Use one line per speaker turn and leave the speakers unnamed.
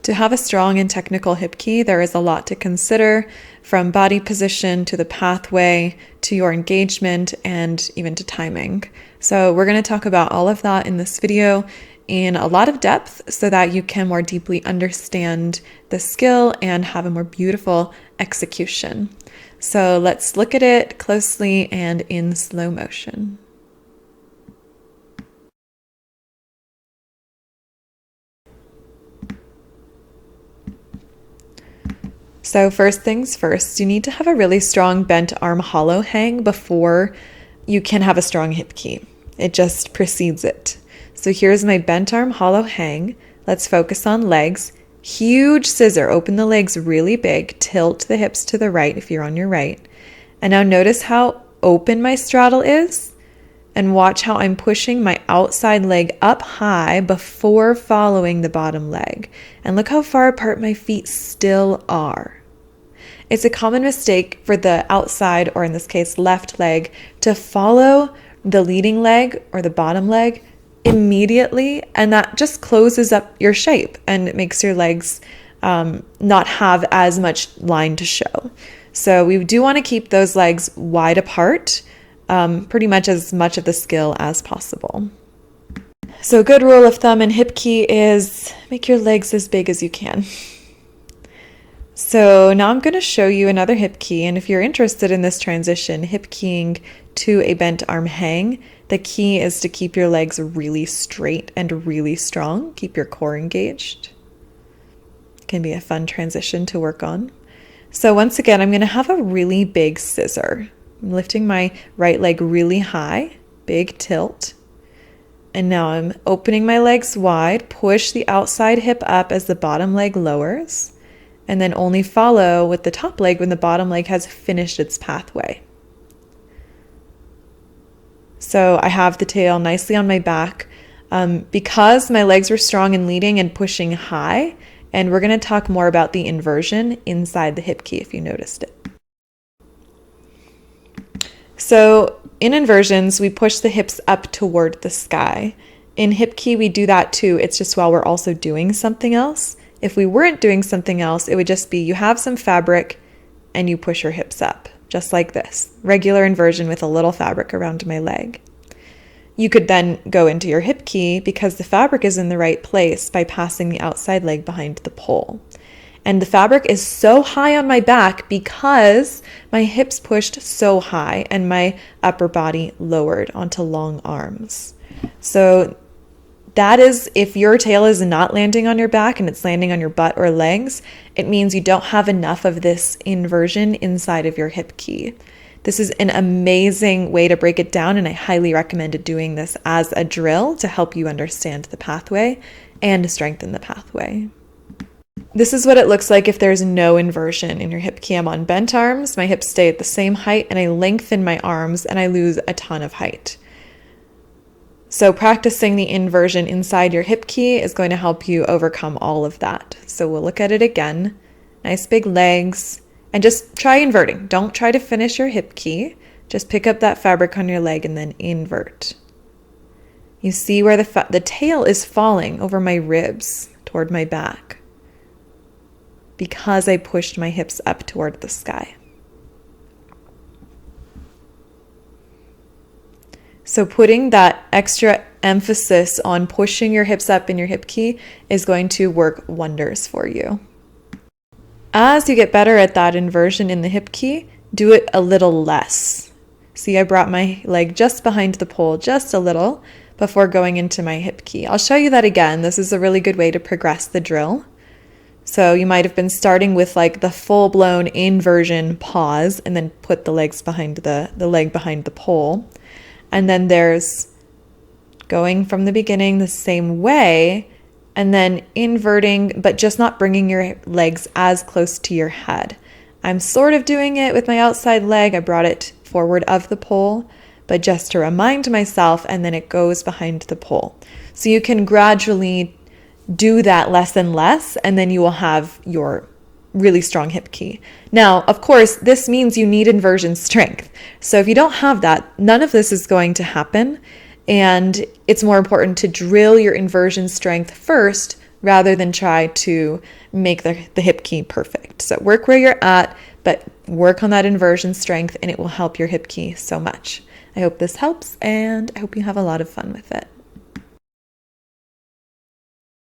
To have a strong and technical hip key, there is a lot to consider, from body position to the pathway to your engagement and even to timing. So we're going to talk about all of that in this video in a lot of depth so that you can more deeply understand the skill and have a more beautiful execution. So let's look at it closely and in slow motion. So first things first, you need to have a really strong bent arm hollow hang before you can have a strong hip key. It just precedes it. So here's my bent arm hollow hang. Let's focus on legs. Huge scissor, open the legs really big, tilt the hips to the right if you're on your right. And now notice how open my straddle is, and watch how I'm pushing my outside leg up high before following the bottom leg. And look how far apart my feet still are. It's a common mistake for the outside, or in this case, left leg, to follow the leading leg or the bottom leg immediately, and that just closes up your shape and it makes your legs not have as much line to show. So we do want to keep those legs wide apart, pretty much as much of the skill as possible. So a good rule of thumb in hip key is make your legs as big as you can. So now I'm going to show you another hip key, and if you're interested in this transition, hip keying to a bent arm hang, the key is to keep your legs really straight and really strong. Keep your core engaged. It can be a fun transition to work on. So once again, I'm going to have a really big scissor. I'm lifting my right leg really high, big tilt. And now I'm opening my legs wide, push the outside hip up as the bottom leg lowers, and then only follow with the top leg when the bottom leg has finished its pathway. So I have the tail nicely on my back because my legs were strong and leading and pushing high. And we're going to talk more about the inversion inside the hip key if you noticed it. So in inversions, we push the hips up toward the sky. In hip key, we do that too. It's just while we're also doing something else. If we weren't doing something else, it would just be you have some fabric and you push your hips up, just like this. Regular inversion with a little fabric around my leg. You could then go into your hip key because the fabric is in the right place by passing the outside leg behind the pole. And the fabric is so high on my back because my hips pushed so high and my upper body lowered onto long arms. So that is, if your tail is not landing on your back and it's landing on your butt or legs, it means you don't have enough of this inversion inside of your hip key. This is an amazing way to break it down, and I highly recommend doing this as a drill to help you understand the pathway and strengthen the pathway. This is what it looks like if there's no inversion in your hip key. I'm on bent arms, my hips stay at the same height, and I lengthen my arms and I lose a ton of height. So practicing the inversion inside your hip key is going to help you overcome all of that. So we'll look at it again. Nice big legs, and just try inverting. Don't try to finish your hip key. Just pick up that fabric on your leg and then invert. You see where the tail is falling over my ribs toward my back because I pushed my hips up toward the sky. So putting that extra emphasis on pushing your hips up in your hip key is going to work wonders for you. As you get better at that inversion in the hip key, do it a little less. See, I brought my leg just behind the pole just a little before going into my hip key. I'll show you that again. This is a really good way to progress the drill. So you might have been starting with like the full-blown inversion pause and then put the legs behind the leg behind the pole. And then there's going from the beginning the same way and then inverting, but just not bringing your legs as close to your head. I'm sort of doing it with my outside leg. I brought it forward of the pole, but just to remind myself, and then it goes behind the pole. So you can gradually do that less and less, and then you will have your really strong hip key. Now, of course, this means you need inversion strength. So if you don't have that, none of this is going to happen. And it's more important to drill your inversion strength first rather than try to make the hip key perfect. So work where you're at, but work on that inversion strength, and it will help your hip key so much. I hope this helps, and I hope you have a lot of fun with it.